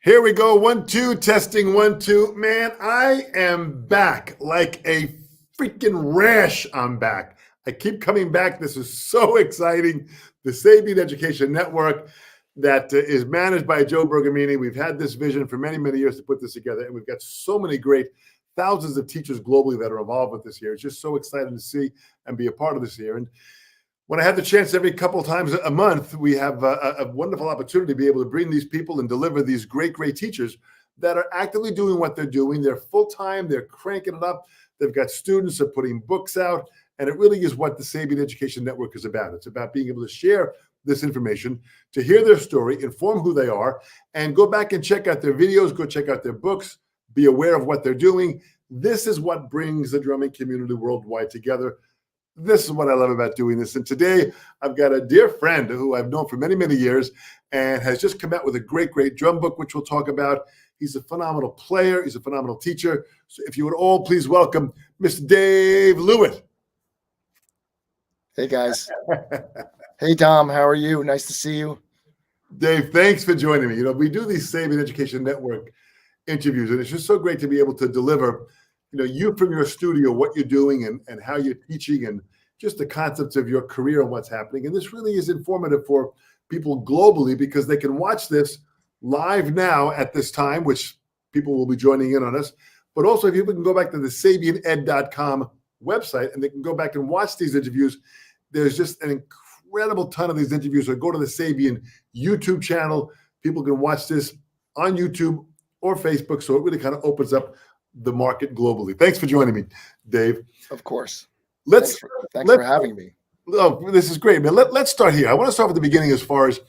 Here we go. 1, 2, testing 1, 2. Man, I am back like a freaking rash. I'm back. I keep coming back. This is so exciting. The Sabian Education Network that is managed by Joe Bergamini. We've had this vision for many, many years to put this together, and we've got so many great thousands of teachers globally that are involved with this here. It's just so exciting to see and be a part of this here. And when I have the chance every couple of times a month, we have a wonderful opportunity to be able to bring these people and deliver these great, great teachers that are actively doing what they're doing. They're full-time, they're cranking it up. They've got students, they're putting books out, and it really is what the Sabian Education Network is about. It's about being able to share this information, to hear their story, inform who they are, and go back and check out their videos, go check out their books, be aware of what they're doing. This is what brings the drumming community worldwide together. This is what I love about doing this. And today I've got a dear friend who I've known for many, many years and has just come out with a great, great drum book, which we'll talk about. He's a phenomenal player. He's a phenomenal teacher. So if you would all please welcome Mr. Dave Lewitt. Hey, guys. Hey, Dom. How are you? Nice to see you. Dave, thanks for joining me. You know, we do these Sabian Education Network interviews, and it's just so great to be able to deliver you from your studio, what you're doing and how you're teaching and just the concepts of your career and what's happening. And this really is informative for people globally because they can watch this live now at this time, which people will be joining in on us. But also if people can go back to the SabianEd.com website and they can go back and watch these interviews. There's just an incredible ton of these interviews. So go to the Sabian YouTube channel. People can watch this on YouTube or Facebook. So it really kind of opens up the market globally. Thanks for joining me, Dave. Of course. Thanks for having me. Oh, this is great, man. Let's start here. I want to start with the beginning as far as,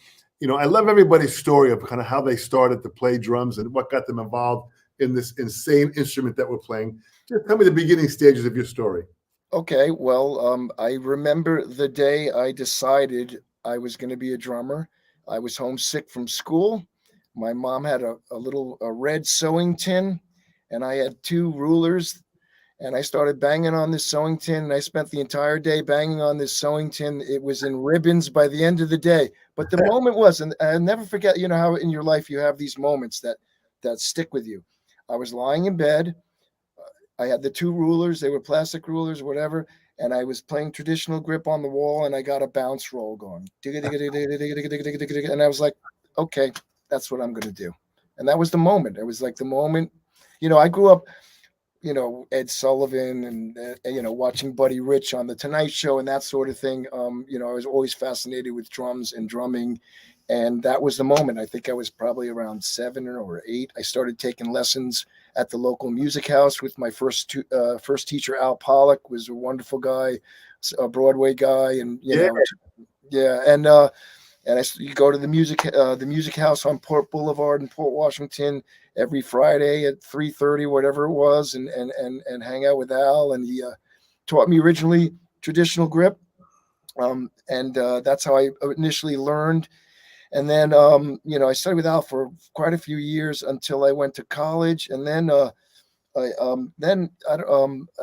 I love everybody's story of kind of how they started to play drums and what got them involved in this insane instrument that we're playing. Just tell me the beginning stages of your story. Okay. Well, I remember the day I decided I was going to be a drummer. I was homesick from school. My mom had a red sewing tin, and I had 2 rulers, and I started banging on this sewing tin, and I spent the entire day banging on this sewing tin. It was in ribbons by the end of the day. But the moment was, and I'll never forget, how in your life you have these moments that stick with you. I was lying in bed. I had the 2 rulers. They were plastic rulers or whatever, and I was playing traditional grip on the wall, and I got a bounce roll going. And I was like, okay, that's what I'm going to do. And that was the moment. It was like the moment. I grew up, Ed Sullivan and, watching Buddy Rich on The Tonight Show and that sort of thing. I was always fascinated with drums and drumming. And that was the moment. I think I was probably around 7 or 8. I started taking lessons at the local music house with my first teacher, Al Pollock, was a wonderful guy, a Broadway guy. And, you go to the music house on Port Boulevard in Port Washington every Friday at 3:30, whatever it was, and hang out with Al. And he taught me originally traditional grip, and that's how I initially learned. And then I studied with Al for quite a few years until I went to college, and then I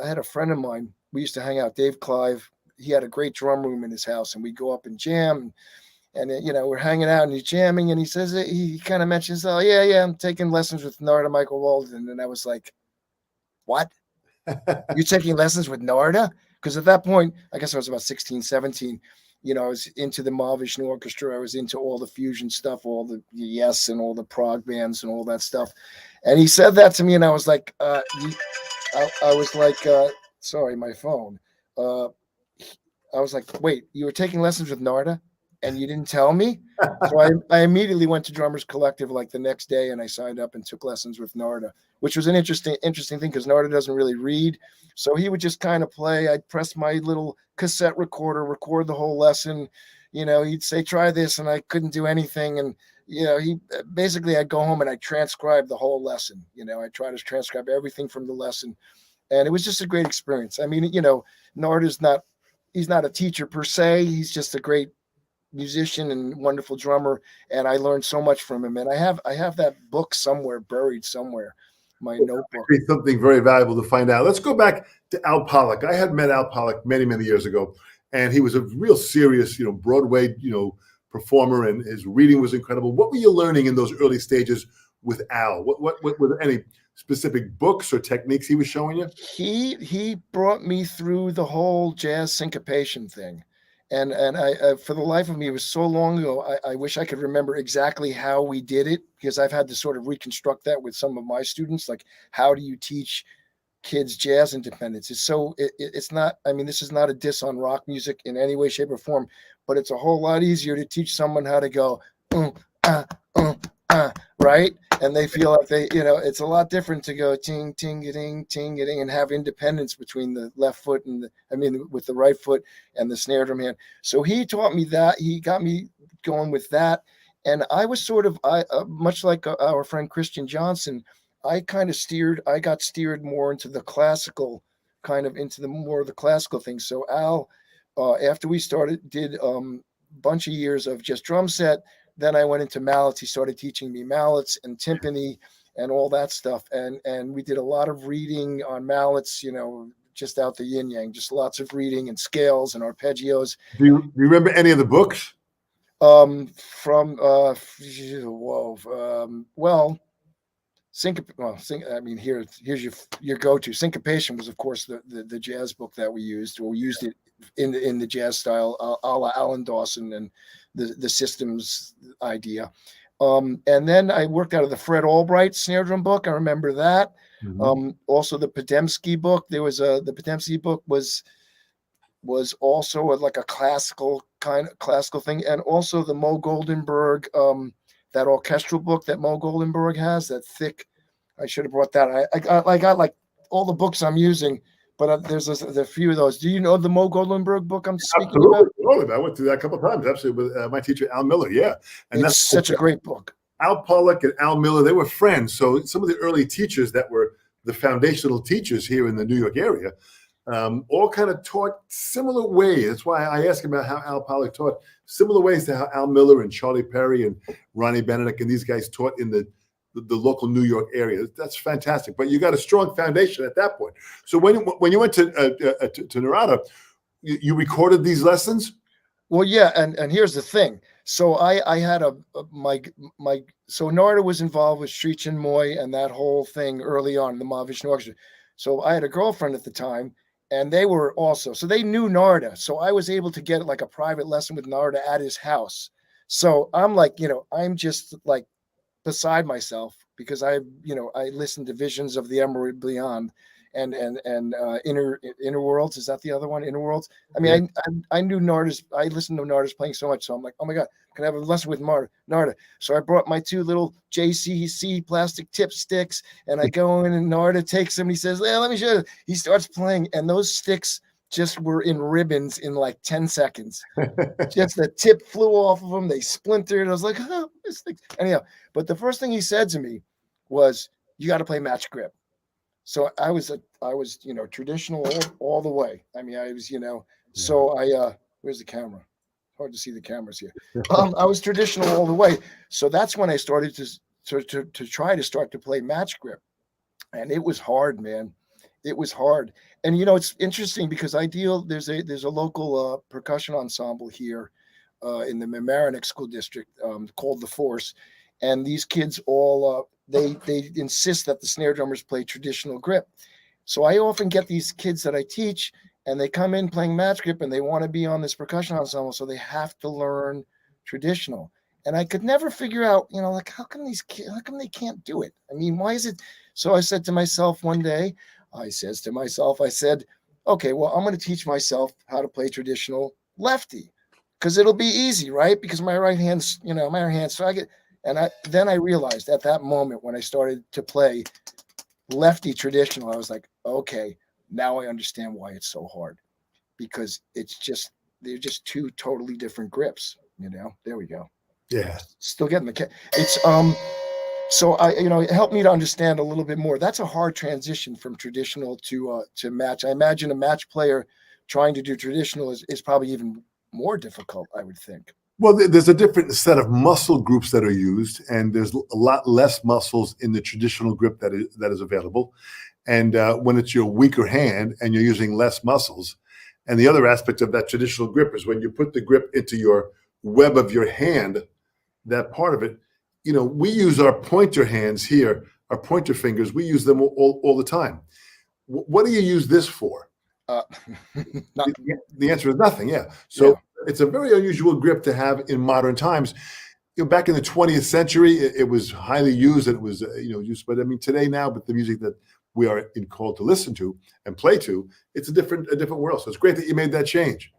had a friend of mine. We used to hang out, Dave Clive. He had a great drum room in his house, and we'd go up and jam. And we're hanging out and he's jamming, and he says he kind of mentions, oh yeah, I'm taking lessons with Narada Michael Walden. And I was like, what? You're taking lessons with Narada? Because at that point, I guess I was about 16, 17. I was into the Mahavishnu Orchestra. I was into all the fusion stuff, all the Yes and all the prog bands and all that stuff. And he said that to me, and I was like, I was like, sorry, my phone. I was like, wait, you were taking lessons with Narada? And you didn't tell me? So I immediately went to Drummers Collective like the next day, and I signed up and took lessons with Narada, which was an interesting thing because Narada doesn't really read. So he would just kind of play. I'd press my little cassette recorder, record the whole lesson. He'd say, try this, and I couldn't do anything. And, I'd go home and I'd transcribe the whole lesson. I try to transcribe everything from the lesson. And it was just a great experience. I mean, Narada's he's not a teacher per se. He's just a great musician and wonderful drummer, and I learned so much from him. And I have that book somewhere, buried somewhere, my notebook. Something very valuable to find out. Let's go back to Al Pollock. I had met Al Pollock many, many years ago, and he was a real serious, Broadway, performer, and his reading was incredible. What were you learning in those early stages with Al? What were there any specific books or techniques he was showing you? He brought me through the whole jazz syncopation thing. And I for the life of me, it was so long ago, I wish I could remember exactly how we did it, because I've had to sort of reconstruct that with some of my students. Like, how do you teach kids jazz independence? It's not, I mean, this is not a diss on rock music in any way, shape, or form, but it's a whole lot easier to teach someone how to go, ah, right? And they feel like it's a lot different to go ting, ting, ding, ting, ding, and have independence between the left foot and with the right foot and the snare drum hand. So he taught me that. He got me going with that. And I was sort of, much like our friend Christian Johnson, I got steered more into the classical, more of the classical thing. So Al, after we did bunch of years of just drum set, then I went into mallets. He started teaching me mallets and timpani and all that stuff. And we did a lot of reading on mallets, just out the yin yang, just lots of reading and scales and arpeggios. Do you remember any of the books? Here's your go-to. Syncopation was, of course, the jazz book that we used, or we used it in the jazz style, a la Alan Dawson and the systems idea. And then I worked out of the Fred Albright snare drum book. I remember that. Mm-hmm. Also the Podemsky book. The Podemsky book was also like a classical thing. And also the Mo Goldenberg, that orchestral book that Mo Goldenberg has, that thick. I should have brought that. I got like all the books I'm using, but there's a few of those. Do you know the Mo Goldenberg book I'm speaking about? Absolutely. I went through that a couple of times, actually, with my teacher, Al Miller. Yeah. And that's such a great book. Al Pollack and Al Miller, they were friends. So some of the early teachers that were the foundational teachers here in the New York area, all kind of taught similar ways. That's why I asked about how Al Pollack taught, similar ways to how Al Miller and Charlie Perry and Ronnie Benedict and these guys taught in the local New York area. That's fantastic. But you got a strong foundation at that point. So when you went to Narada, you recorded these lessons? Well, yeah, and here's the thing. So I had so Narada was involved with Sri Moy and that whole thing early on in the Mahavishnu Orchestra. So I had a girlfriend at the time, and they were also, so they knew Narada. So I was able to get like a private lesson with Narada at his house. So I'm like, I'm just like beside myself, because I listened to Visions of the Emerald Beyond and Inner Worlds. Is that the other one? Inner Worlds. I mean, yeah. I knew Narada's. I listened to Narada's playing so much, so I'm like, oh my God, can I have a lesson with Narada? So I brought my two little JCC plastic tip sticks, and I go in, and Narada takes them. And he says, let me show you. He starts playing, and those sticks just were in ribbons in like 10 seconds. Just the tip flew off of them. They splintered. I was like, oh, this thing. Anyhow, but the first thing he said to me was, you got to play match grip. So I was traditional all the way. I mean, I was, so where's the camera? Hard to see the cameras here. I was traditional all the way. So that's when I started to try to start to play match grip. And it was hard, man. It was hard. And, it's interesting because there's a local percussion ensemble here in the Mamaroneck School District called The Force. And these kids all, they insist that the snare drummers play traditional grip. So I often get these kids that I teach, and they come in playing match grip, and they want to be on this percussion ensemble, so they have to learn traditional. And I could never figure out, like, how come they can't do it? I mean, why is it? So I said to myself one day, I said, okay, well, I'm going to teach myself how to play traditional lefty, because it'll be easy, right? Because my right hand's, so I get. And then I realized at that moment when I started to play lefty traditional, I was like, okay, now I understand why it's so hard, because they're just two totally different grips. There we go. Yeah. Still getting it's so it helped me to understand a little bit more. That's a hard transition from traditional to match. I imagine a match player trying to do traditional is probably even more difficult, I would think. Well, there's a different set of muscle groups that are used, and there's a lot less muscles in the traditional grip that is available. And when it's your weaker hand and you're using less muscles, and the other aspect of that traditional grip is when you put the grip into your web of your hand, that part of it, we use our pointer hands here, our pointer fingers. We use them all the time. What do you use this for? Uh, The, the answer is nothing. Yeah. So yeah. it's a very unusual grip to have in modern times. Back in the 20th century, it was highly used. And it was, used. But I mean, today now, with the music that we are called to listen to and play to, it's a different world. So it's great that you made that change.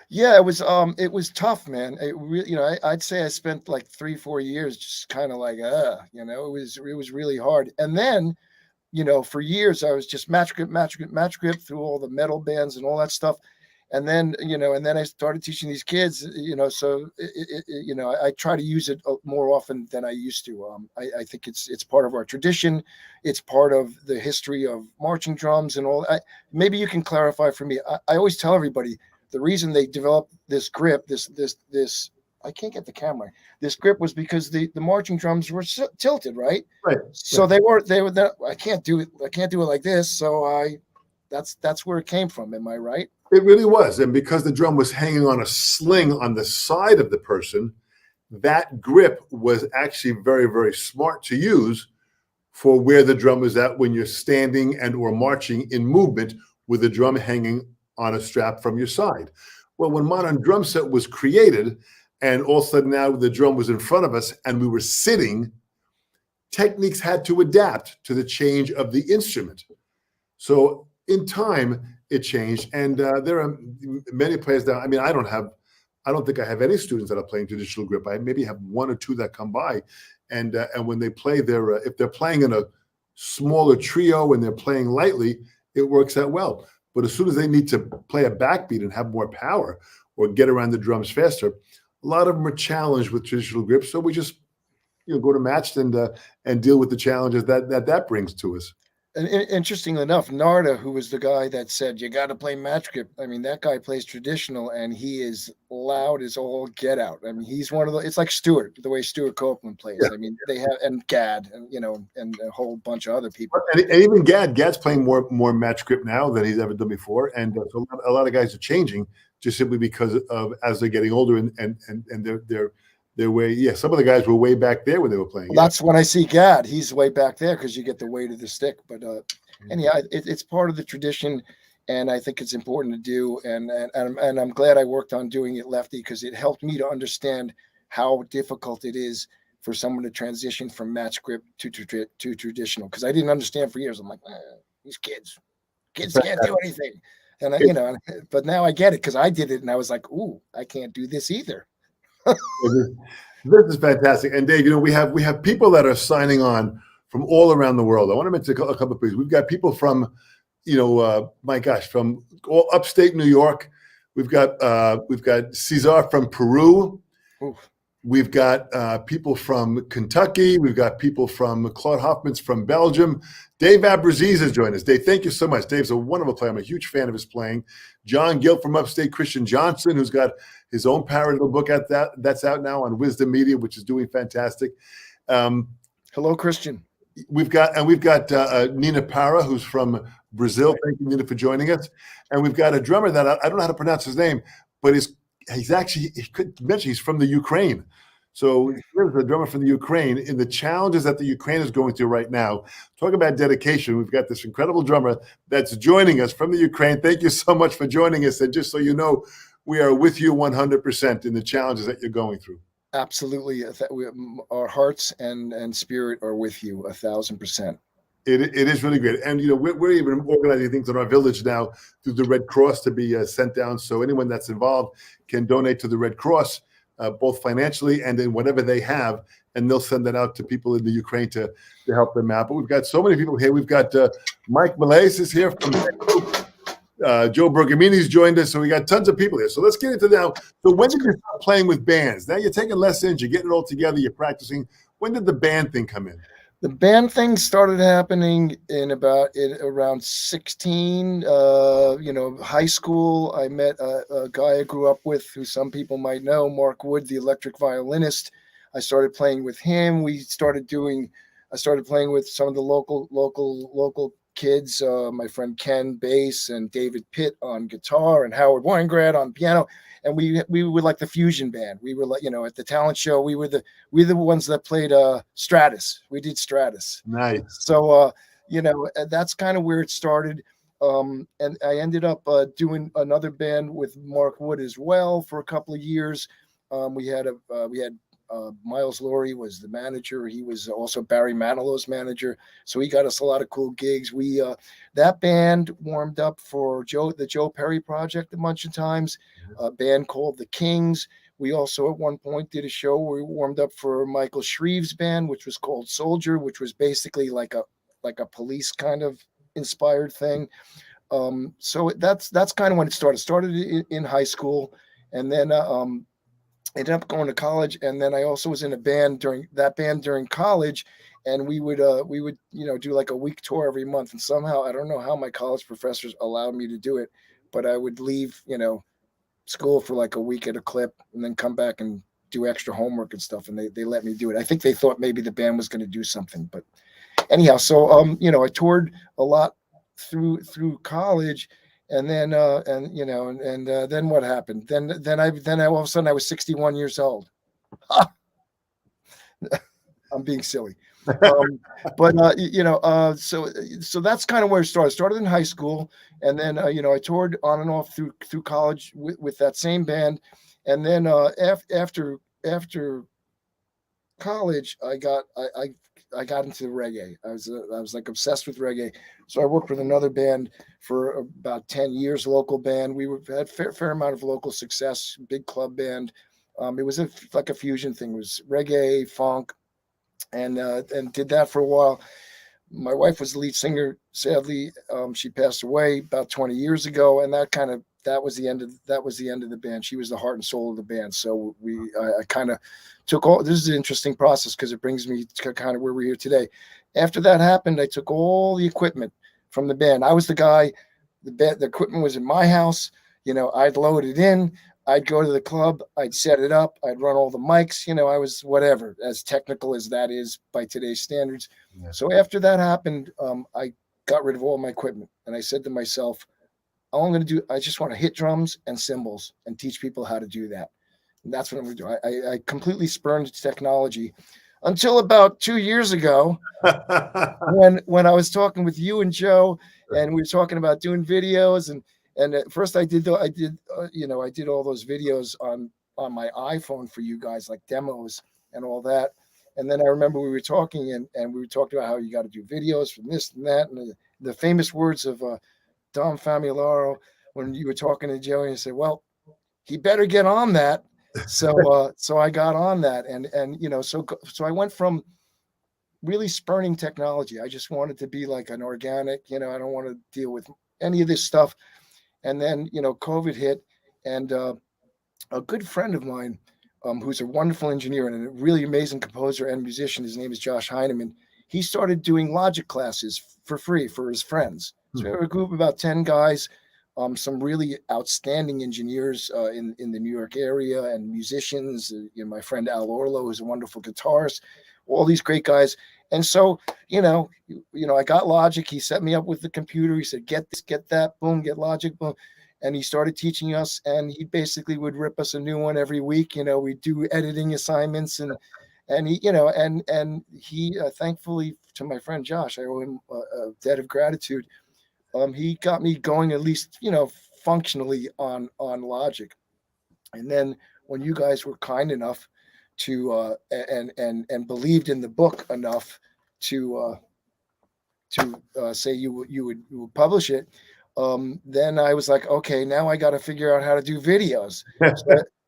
Yeah, it was tough, man. It really, I'd say I spent like 3-4 years just kind of like, it was really hard. And then, for years I was just match grip through all the metal bands and all that stuff. And then, I started teaching these kids, so I try to use it more often than I used to. I think it's part of our tradition. It's part of the history of marching drums and all. Maybe you can clarify for me. I always tell everybody the reason they developed this grip, this I can't get the camera. This grip was because the marching drums were tilted, right? Right. So they were. I can't do it. I can't do it like this. So that's where it came from. Am I right? It really was. And because the drum was hanging on a sling on the side of the person, that grip was actually very, very smart to use for where the drum is at when you're standing and or marching in movement with the drum hanging on a strap from your side. Well, when modern drum set was created and all of a sudden now the drum was in front of us and we were sitting, techniques had to adapt to the change of the instrument. So in time, it changed. And there are many players that, I mean, I don't think I have any students that are playing traditional grip. I maybe have one or two that come by. And when they play, if they're playing in a smaller trio and they're playing lightly, it works out well. But as soon as they need to play a backbeat and have more power or get around the drums faster, a lot of them are challenged with traditional grips. So we just go to matched and deal with the challenges that brings to us. And interestingly enough, Narada, who was the guy that said you got to play match grip. I mean, that guy plays traditional, and he is loud as all get out. I mean, he's one of the. It's like Stewart, the way Stuart Copeland plays. Yeah. I mean, they have and Gad, and and a whole bunch of other people. And even Gad's playing more match grip now than he's ever done before, and so a lot of guys are changing just simply because of as they're getting older and their way. Yeah, some of the guys were way back there when they were playing. Well, that's when I see Gad. He's way back there because you get the weight of the stick. But anyhow, it's part of the tradition, and I think it's important to do. And I'm glad I worked on doing it lefty because it helped me to understand how difficult it is for someone to transition from match grip to traditional. Because I didn't understand for years. I'm like, these kids can't do anything. And but now I get it because I did it, and I was like, ooh, I can't do this either. This is fantastic. And Dave, we have people that are signing on from all around the world. I want to mention a couple of things. We've got people from, from all upstate New York. We've got Cesar from Peru. Oof. We've got people from Kentucky. We've got people from Claude Hoffman's from Belgium. Dave Abraziz has joined us. Dave, thank you so much. Dave's a wonderful player. I'm a huge fan of his playing. John Gill from upstate, Christian Johnson, who's got his own parallel book that's out now on Wisdom Media, which is doing fantastic. Hello, Christian. We've got Nina Parra, who's from Brazil. Right. Thank you, Nina, for joining us. And we've got a drummer that I don't know how to pronounce his name, but he's from the Ukraine. So here's the drummer from the Ukraine in the challenges that the Ukraine is going through right now. Talk about dedication. We've got this incredible drummer that's joining us from the Ukraine. Thank you so much for joining us. And just so you know, we are with you 100% in the challenges that you're going through. Absolutely. Our hearts and spirit are with you 1,000%. It is really great. And, we're even organizing things in our village now through the Red Cross to be sent down. So anyone that's involved can donate to the Red Cross, both financially and in whatever they have. And they'll send that out to people in the Ukraine to help them out. But we've got so many people here. We've got Mike Malaise is here from Joe Bergamini's joined us. So we got tons of people here. So let's get into now. So when did you start playing with bands? Now you're taking lessons, you're getting it all together, you're practicing. When did the band thing come in? The band thing started happening in around 16, high school. I met a guy I grew up with who some people might know, Mark Wood, the electric violinist. I started playing with him. I started playing with some of the local kids, my friend Ken bass and David Pitt on guitar and Howard Weingrad on piano. And we were like the fusion band. We were like, at the talent show, we were the ones that played Stratus. We did Stratus. Nice. So that's kind of where it started. And I ended up doing another band with Mark Wood as well for a couple of years. We had Miles Laurie was the manager. He was also Barry Manilow's manager. So he got us a lot of cool gigs. We that band warmed up for the Joe Perry Project a bunch of times, a band called The Kings. We also at one point did a show where we warmed up for Michael Shreve's band, which was called Soldier, which was basically like a Police kind of inspired thing. So that's kind of when it started. Started in high school, and then ended up going to college. And then I also was in a band during college, and we would do like a week tour every month. And somehow, I don't know how my college professors allowed me to do it, but I would leave school for like a week at a clip and then come back and do extra homework and stuff, and they let me do it. I think they thought maybe the band was going to do something, but anyhow, so I toured a lot through college, and then then what happened? Then all of a sudden I was 61 years old. I'm being silly, so that's kind of where it started. Started in high school, and then I toured on and off through college with that same band, and then after college, I got into reggae. I was like obsessed with reggae. So I worked with another band for about 10 years, local band. We had fair amount of local success, big club band. It was like a fusion thing. It was reggae, funk, and did that for a while. My wife was the lead singer. Sadly, she passed away about 20 years ago, and that was the end of the band. She was the heart and soul of the band. So I kind of took all. This is an interesting process because it brings me to kind of where we're here today. After that happened, I took all the equipment from the band. I was the guy. The equipment was in my house. I'd load it in. I'd go to the club. I'd set it up. I'd run all the mics. I was whatever, as technical as that is by today's standards. Yeah. So after that happened, I got rid of all my equipment, and I said to myself, all I'm going to do, I just want to hit drums and cymbals and teach people how to do that. And that's what I'm going to do. I completely spurned technology until about 2 years ago when I was talking with you and Joe, and we were talking about doing videos. And at first I did all those videos on my iPhone for you guys, like demos and all that. And then I remember we were talking and we were talking about how you got to do videos from this and that. And the famous words of Dom Famularo, when you were talking to Joey, and said, well, he better get on that. So I got on that. And so I went from really spurning technology. I just wanted to be like an organic, I don't want to deal with any of this stuff. And then, COVID hit, and a good friend of mine, who's a wonderful engineer and a really amazing composer and musician, his name is Josh Heineman. He started doing Logic classes for free for his friends. So we have a group of about 10 guys, some really outstanding engineers in the New York area, and musicians. My friend Al Orlo, who's a wonderful guitarist, all these great guys. And so, I got Logic. He set me up with the computer. He said, get this, get that, boom, get Logic, boom. And he started teaching us, and he basically would rip us a new one every week. We'd do editing assignments, and he, and he, thankfully, to my friend Josh, I owe him a debt of gratitude. He got me going at least, functionally on Logic. And then when you guys were kind enough to and believed in the book enough to say you would publish it, then I was like, okay, now I got to figure out how to do videos.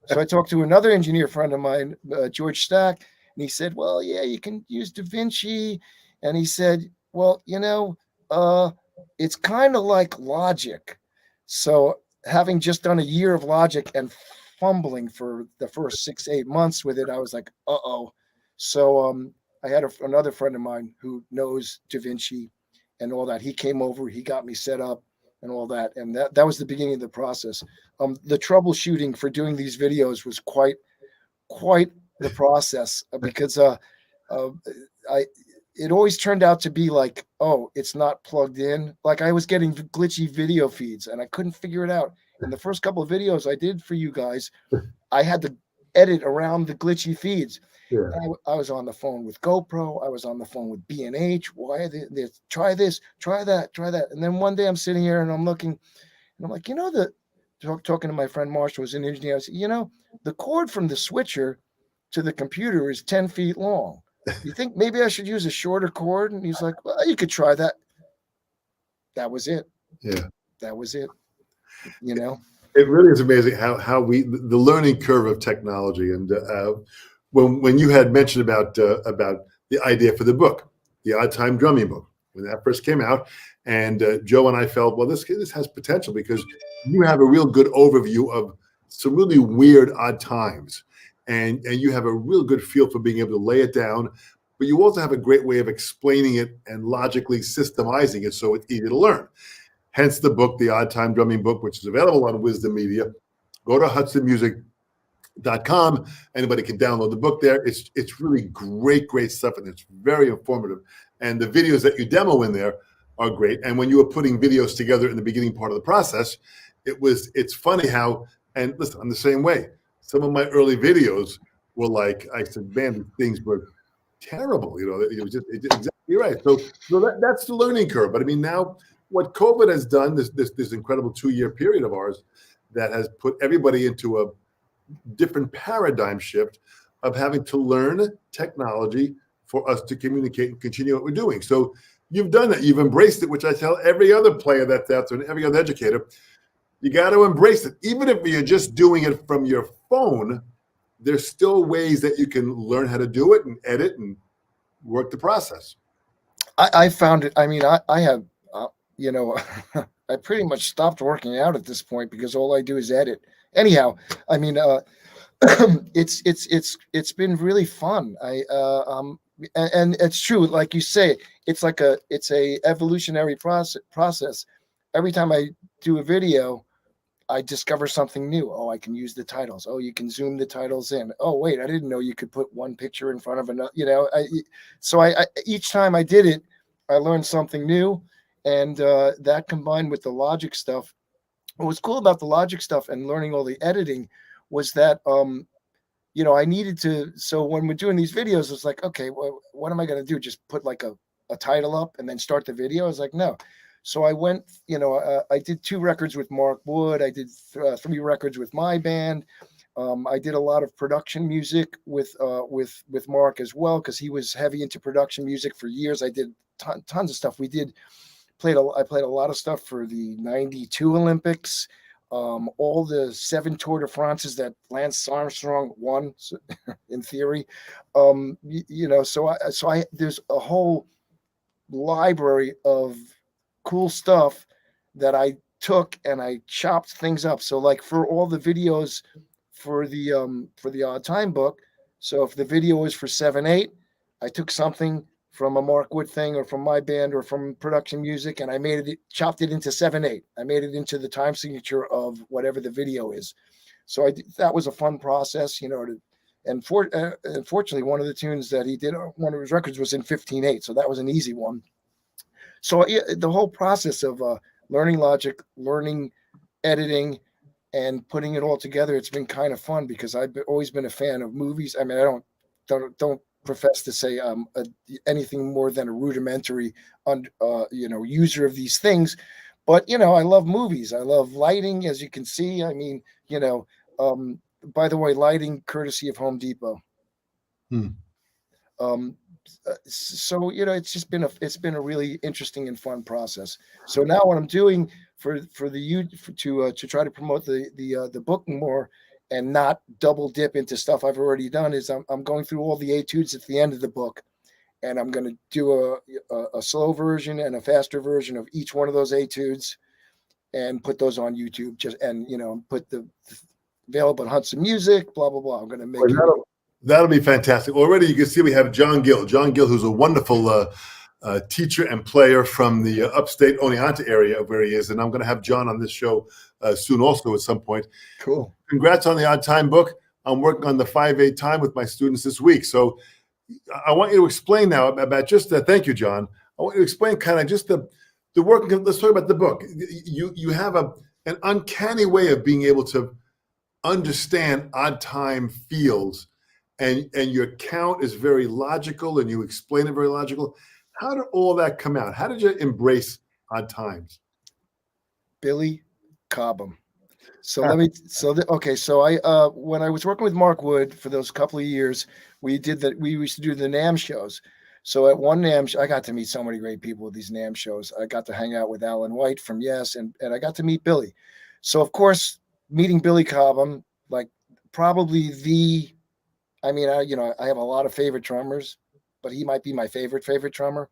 So I talked to another engineer friend of mine, George Stack, and he said, well, yeah, you can use DaVinci. And he said, well, it's kind of like Logic. So having just done a year of Logic and fumbling for the first 6-8 months with it, I was like, uh-oh. So I had another friend of mine who knows DaVinci and all that. He came over, he got me set up and all that. And that was the beginning of the process. The troubleshooting for doing these videos was quite the process, because it always turned out to be like, oh, it's not plugged in. Like I was getting glitchy video feeds and I couldn't figure it out. In the first couple of videos I did for you guys, I had to edit around the glitchy feeds. Yeah. I was on the phone with GoPro. I was on the phone with B&H. Why are they try this, try that, try that. And then one day I'm sitting here and I'm looking and I'm like, talking to my friend Marshall, who's an engineer. I said, the cord from the switcher to the computer is 10 feet long. You think maybe I should use a shorter cord? And he's like, well, you could try that. That was it. Yeah. That was it. It really is amazing how the learning curve of technology. And when you had mentioned about the idea for the book, the Odd Time Drumming book, when that first came out, and Joe and I felt, well, this has potential because you have a real good overview of some really weird odd times, and you have a real good feel for being able to lay it down, but you also have a great way of explaining it and logically systemizing it so it's easy to learn. Hence the book, the Odd Time Drumming book, which is available on Wisdom Media. Go to hudsonmusic.com. Anybody can download the book there. It's really great stuff, and it's very informative. And the videos that you demo in there are great. And when you were putting videos together in the beginning part of the process, it's funny how, and listen, I'm the same way. Some of my early videos were like, I said, man, these things were terrible. It was just exactly right. So that's the learning curve. But I mean, now what COVID has done, this incredible 2-year period of ours that has put everybody into a different paradigm shift of having to learn technology for us to communicate and continue what we're doing. So you've done that. You've embraced it, which I tell every other player that's out there and every other educator, you got to embrace it. Even if you're just doing it from your phone, there's still ways that you can learn how to do it and edit and work the process. I found it. I mean, I have, I pretty much stopped working out at this point because all I do is edit. Anyhow, I mean, it's been really fun. And it's true, like you say, it's a evolutionary process. Every time I do a video, I discover something new. Oh, I can use the titles. Oh, you can zoom the titles in. Oh, wait, I didn't know you could put one picture in front of another. So each time I did it, I learned something new, and that combined with the logic stuff. What was cool about the logic stuff and learning all the editing was that I needed to. So when we're doing these videos, it's like, okay, well, what am I going to do? Just put like a title up and then start the video? I was like, no. So I went, I did 2 records with Mark Wood. I did 3 records with my band. I did a lot of production music with Mark as well, because he was heavy into production music for years. I did tons of stuff. I played a lot of stuff for the '92 Olympics, all the 7 Tour de France's that Lance Armstrong won, in theory. So there's a whole library of cool stuff that I took and I chopped things up. So like for all the videos for the Odd Time book, so if the video is for 7/8, I took something from a Mark Wood thing or from my band or from production music, and I chopped it into 7/8. I made it into the time signature of whatever the video is. So that was a fun process, unfortunately, one of the tunes that he did, one of his records was in 15/8. So that was an easy one. So the whole process of learning logic, learning editing, and putting it all together, it's been kind of fun because I've always been a fan of movies. I mean, I don't profess to say I'm anything more than a rudimentary, user of these things, but I love movies. I love lighting, as you can see. I mean, by the way, lighting courtesy of Home Depot. So it's been a really interesting and fun process. So now what I'm doing to try to promote the book more and not double dip into stuff I've already done is I'm going through all the etudes at the end of the book, and I'm going to do a slow version and a faster version of each one of those etudes and put those on YouTube, put the available at Hudson Music, blah blah blah. I'm going to make That'll be fantastic. Already you can see we have John Gill, who's a wonderful teacher and player from the upstate Oneonta area where he is. And I'm going to have John on this show soon also at some point. Cool. Congrats on the Odd Time book. I'm working on the 5/8 time with my students this week. So, I want you to explain now about just that. Thank you, John. I want you to explain kind of just the work. Let's talk about the book. You have an uncanny way of being able to understand odd time fields, and your count is very logical, and you explain it very logical. How did all that come out? How did you embrace odd times? Billy Cobham. So okay. So I when I was working with Mark Wood for those couple of years, we used to do the NAMM shows. So at one NAMM, I got to meet so many great people with these NAMM shows. I got to hang out with Alan White from Yes, and I got to meet Billy. So of course, meeting Billy Cobham, like probably I have a lot of favorite drummers, but he might be my favorite drummer.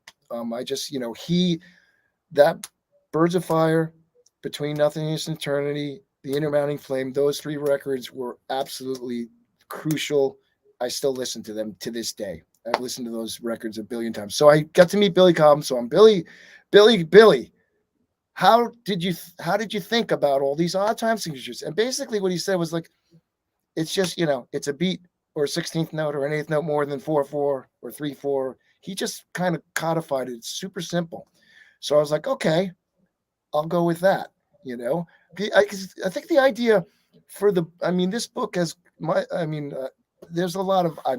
That Birds of Fire, Between Nothingness and Eternity, The Intermounting Flame, those 3 records were absolutely crucial. I still listen to them to this day. I've listened to those records a billion times. So I got to meet Billy Cobham. So I'm Billy. How did you think about all these odd time signatures? And basically what he said was like, it's just, it's a beat or a 16th note or an 8th note more than 4/4 or 3/4. He just kind of codified it. It's super simple. So I was like, okay, I'll go with that. I think the idea for this book has there's a lot of, I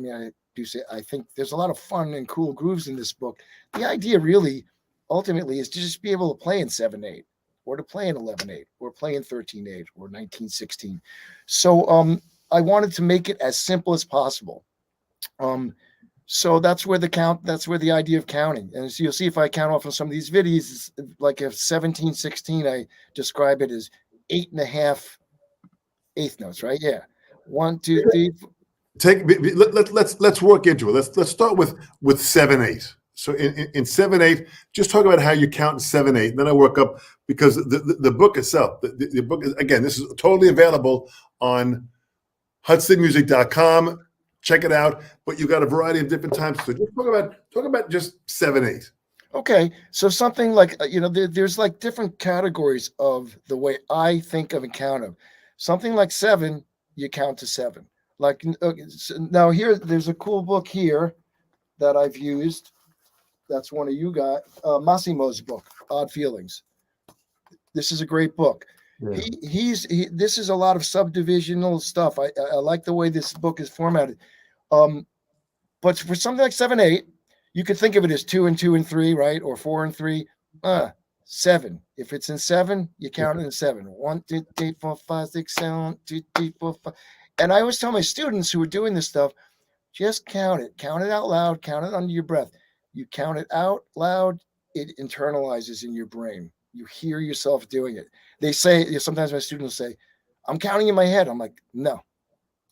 think there's a lot of fun and cool grooves in this book. The idea really ultimately is to just be able to play in 7/8 or to play in 11/8 or play in 13/8 or 19/16. So I wanted to make it as simple as possible. So that's where the idea of counting. And so you'll see if I count off on some of these videos, like if 17/16, I describe it as 8.5 eighth notes, right? Yeah. 1, 2, 3. Let's work into it. Let's start with 7/8. So in 7/8, just talk about how you count in 7/8. Then I work up, because the book itself, the book is, again, this is totally available on HudsonMusic.com. Check it out. But you've got a variety of different times. So just talk about just 7/8. Okay, so something like there's like different categories of the way I think of and count of. Something like 7, you count to 7. Like now there's a cool book here that I've used. That's one of you got, Massimo's book, Odd Feelings. This is a great book. Yeah. This is a lot of subdivisional stuff. I like the way this book is formatted. But for something like 7/8, you could think of it as 2 and 2 and 3, right? Or 4 and 3. 7. If it's in 7, you count it in 7. 1, 2, 3, 4, 5, 6, 7, 1, 2, 3, 4, 5. And I always tell my students who are doing this stuff, just count it. Count it out loud. Count it under your breath. You count it out loud, it internalizes in your brain. You hear yourself doing it. They say, sometimes my students say, I'm counting in my head. I'm like, no,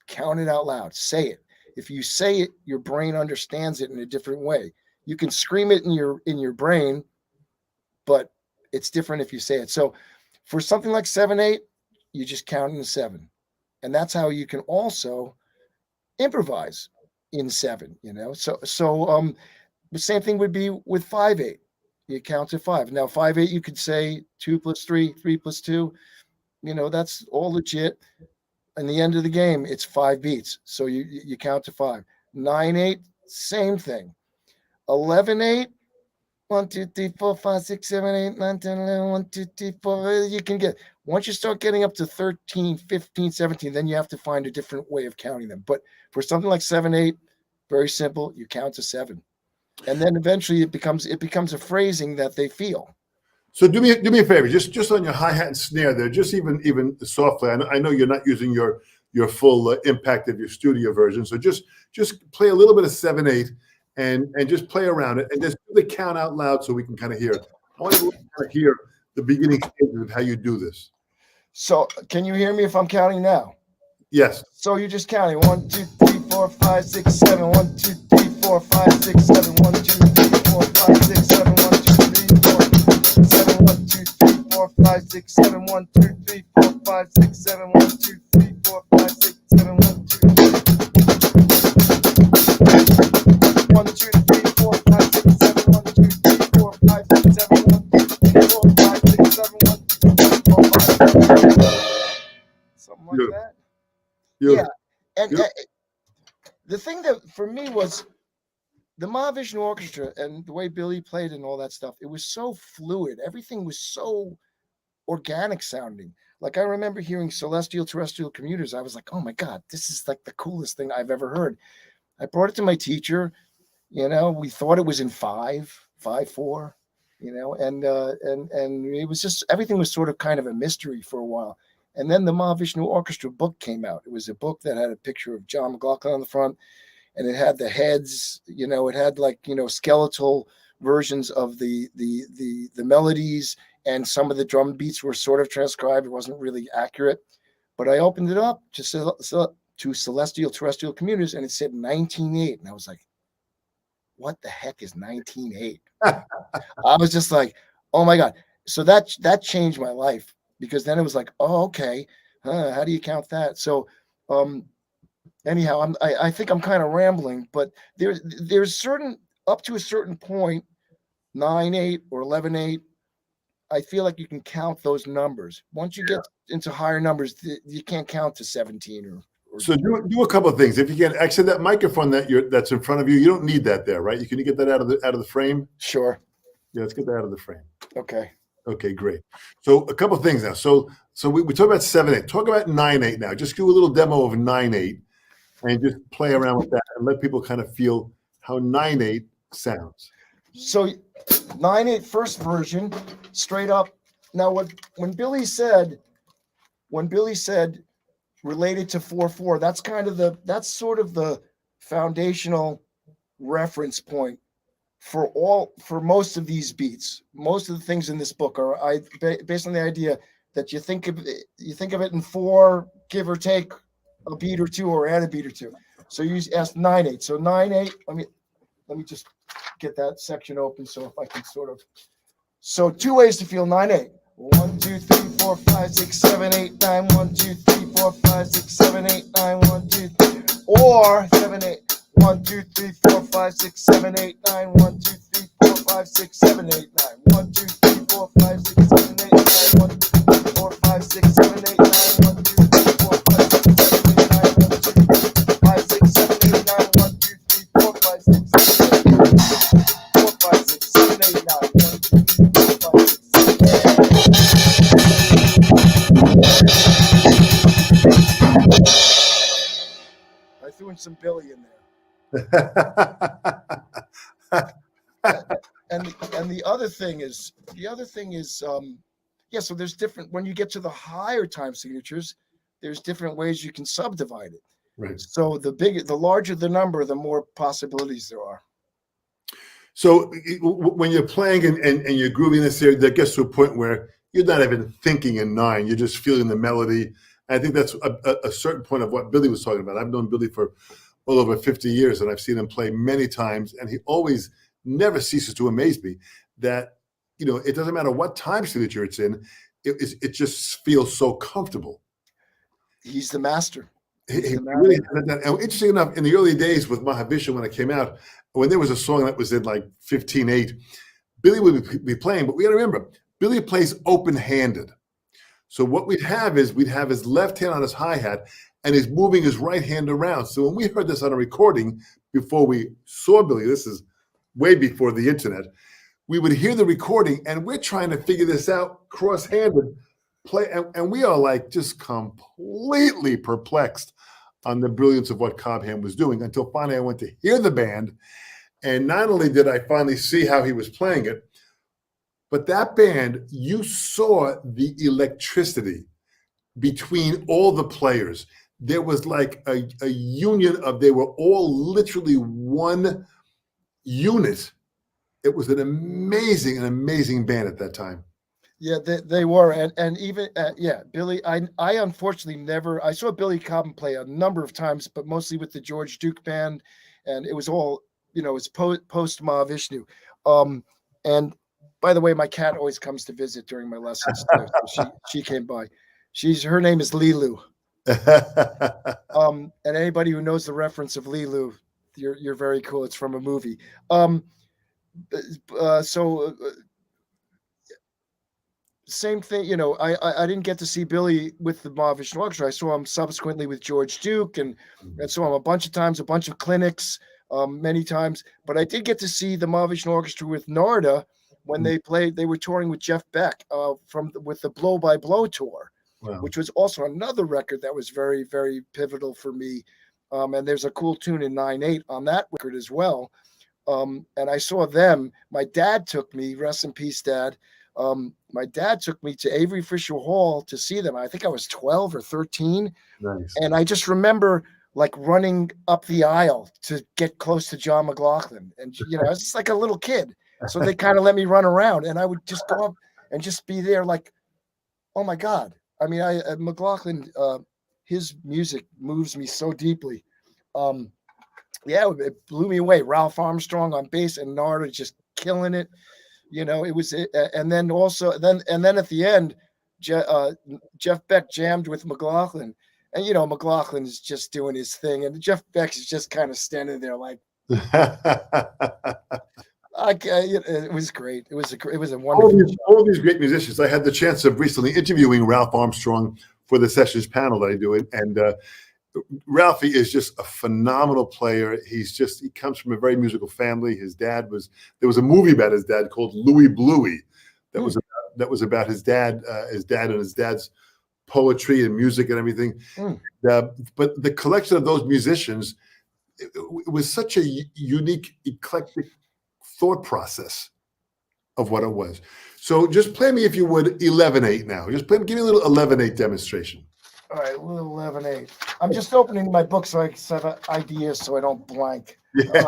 count it out loud. Say it. If you say it, your brain understands it in a different way. You can scream it in your brain, but it's different if you say it. So for something like 7/8, you just count in 7. And that's how you can also improvise in 7, So the same thing would be with 5/8. You count to 5. Now 5/8, you could say 2 + 3, 3 + 2. That's all legit. In the end of the game, it's 5 beats. So you count to 5. 9/8, same thing. 11/8, 1, 2, 3, 4, 5, 6, 7, 8, 9, 10, 11, 1, 2, 3, 4. You can get, once you start getting up to 13, 15, 17, then you have to find a different way of counting them. But for something like 7/8, very simple. You count to 7. And then eventually it becomes a phrasing that they feel. So do me a favor, just on your hi-hat and snare there, just even softly. I know you're not using your full impact of your studio version. So just play a little bit of 7/8 and just play around it and just do the count out loud so we can kind of hear it. I want to hear the beginning stages of how you do this. So can you hear me if I'm counting now? Yes. So you're just counting 1, 2, 3, 4, 5, 6, 7. 1, 2, 3, 4, 5, 6, 7. 1, 2, 3, 4, 5, 6, 7. 1, 2, 3, 4, 7. 1, 2, 3, 4, 5, 6, 7. 1, 2, 3, 4, 5, 6, 7. 1, 2, 3, 4, 5, 6, 7. 1, 2, 3, 1, 2, 3, 4, 5, 6, 7. 1, 2, 3, 4, 5, 6, 7. 1, 2, 3, 4, 5, 6, 7. 1, 2, 3, 4, 5, 6, 7. Something like that. Yeah. And the thing that for me was, the Mahavishnu Orchestra and the way Billy played and all that stuff, it was so fluid. Everything was so organic sounding. Like I remember hearing Celestial Terrestrial Commuters. I was like, oh my God, this is like the coolest thing I've ever heard. I brought it to my teacher. We thought it was in 5/4, and it was just, everything was sort of kind of a mystery for a while. And then the Mahavishnu Orchestra book came out. It was a book that had a picture of John McLaughlin on the front, and it had the heads, it had like, skeletal versions of the melodies, and some of the drum beats were sort of transcribed. It wasn't really accurate, but I opened it up to Celestial Terrestrial Commuters, and it said 1908, and I was like, what the heck is 1908? I was just like, oh my God. So that changed my life, because then it was like, oh, okay. How do you count that? So, anyhow, I think I'm kind of rambling, but there's certain, up to a certain point, 9/8 or 11/8, I feel like you can count those numbers. Once you get into higher numbers, you can't count to 17 or so do a couple of things. If you can, actually, that microphone that's in front of you, you don't need that there, right? Can you get that out of the frame? Sure. Yeah, let's get that out of the frame. Okay. Okay, great. So a couple of things now. So we talk about 7/8. Talk about 9/8 now. Just do a little demo of 9/8 and just play around with that and let people kind of feel how 9/8 sounds. So 9/8 first version, straight up. Now when Billy said related to 4/4, that's sort of the foundational reference point for most of these beats. Most of the things in this book are based on the idea that you think of it in 4, give or take a beat or two, or add a beat or two. So you asked 9/8. So 9/8. Let me just get that section open, so if I can sort of. So 2 ways to feel 9/8. 1, 2, 3, 4, 5, 6, 7, 8, 9. 1, 2, 3, 4, 5, 6, 7, 8, 9. 1, 2, 3. Or 7/8. 1, 2, 3, 4, 5, 6, 7, 8, 9. 1, 2, 3, 4, 5, 6, 7, 8, 9. 1, 2, 3, 4, 5, 6, 7, 8, 9. 1, 2, 3, 4, 5, 6, 7, 8, 9. 1, 2, 3, 4, 5, 6, 7, 8, 9. 1, 2, 3, 5, 6, 7, 8, 9. 1, 2, 3, 4, 5, 6, 7, 8, 9. 4, 5, 6, 7, 8, 9. 1, 2, 3, 4, 5, 6, 7, 8, 9. I threw in some Billy in there. And the other thing is, so there's different, when you get to the higher time signatures, there's different ways you can subdivide it. Right. So the larger the number, the more possibilities there are. So when you're playing and you're grooving this here, that gets to a point where you're not even thinking in 9, you're just feeling the melody. I think that's a certain point of what Billy was talking about. I've known Billy for well over 50 years, and I've seen him play many times, and he always never ceases to amaze me that, it doesn't matter what time signature it's in, it just feels so comfortable. He's the master. He really has that. And interesting enough, in the early days with Mahavishnu, when it came out, when there was a song that was in like 15/8, Billy would be playing, but we got to remember, Billy plays open-handed. So what we'd have his left hand on his hi-hat, and he's moving his right hand around. So when we heard this on a recording before we saw Billy, this is way before the internet, we would hear the recording, and we're trying to figure this out cross-handed, play, and we are like just completely perplexed on the brilliance of what Cobham was doing, until finally I went to hear the band, and not only did I finally see how he was playing it, but that band, you saw the electricity between all the players. There was like a union they were all literally one unit. It was an amazing band at that time. Yeah, they were, and even Billy. I unfortunately never. I saw Billy Cobham play a number of times, but mostly with the George Duke band, and it was all it's post Mahavishnu. And by the way, my cat always comes to visit during my lessons. So she came by. Her name is Lilu. And anybody who knows the reference of Lilu, you're very cool. It's from a movie. Same thing, I didn't get to see Billy with the Mahavishnu Orchestra. I saw him subsequently with George Duke, and saw him a bunch of times, a bunch of clinics. many times. But I did get to see the Mahavishnu Orchestra with Narada when they played. They were touring with Jeff Beck with the Blow by Blow tour, Wow. which was also another record that was very, very pivotal for me. And there's a cool tune in 9/8 on that record as well. And I saw them. My dad took me, rest in peace, Dad. My dad took me to Avery Fisher Hall to see them. I think I was 12 or 13. Nice. And I just remember like running up the aisle to get close to John McLaughlin. And, I was just like a little kid. So they kind of let me run around, and I would just go up and just be there like, oh my God. I mean, McLaughlin, his music moves me so deeply. Yeah, it blew me away. Ralph Armstrong on bass and Narada just killing it. It was, and then also at the end, Jeff Beck jammed with McLaughlin, and McLaughlin is just doing his thing, and Jeff Beck is just kind of standing there like, it was great. It was a wonderful. All these great musicians. I had the chance of recently interviewing Ralph Armstrong for the Sessions panel that I do, and Ralphie is just a phenomenal player. He comes from a very musical family. There was a movie about his dad called Louie Bluey that was about his dad and his dad's poetry and music and everything. But the collection of those musicians, it was such a unique, eclectic thought process of what it was. So just play me, if you would, 11/8 now. Give me a little 11/8 demonstration. All right, a little 11/8. I'm just opening my book so I can have ideas so I don't blank. Yeah.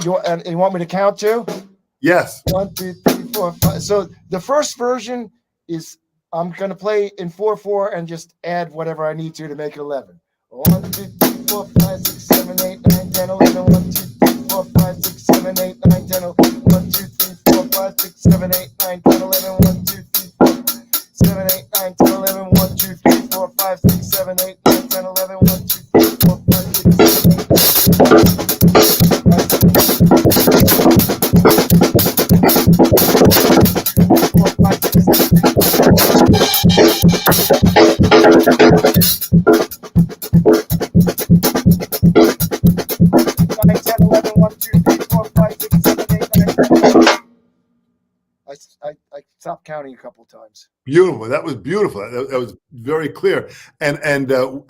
You want me to count too? Yes. 1, 2, 3, 4, 5. So the first version is I'm going to play in 4/4 and just add whatever I need to make it 11. 1, 2, 3, 4, 5, 6, 7, 8, 9, 10, 11. 1, 2, 3, 4, 5, 6, 7, 8, 9, 10, 11. 1, 2, 3, 4, 5, 6, 7, 8, 9, 10, 11. 1, 2, 3, 4, 7, 8, 9, 10, 11. 1, 2, 3, 4, 5, 6, 7, 8, 9, 10, 11. 1, 2, 3, 4, 5, 6, 7, 8, 9, I stopped counting a couple of times. Beautiful. That was beautiful. That was very clear. And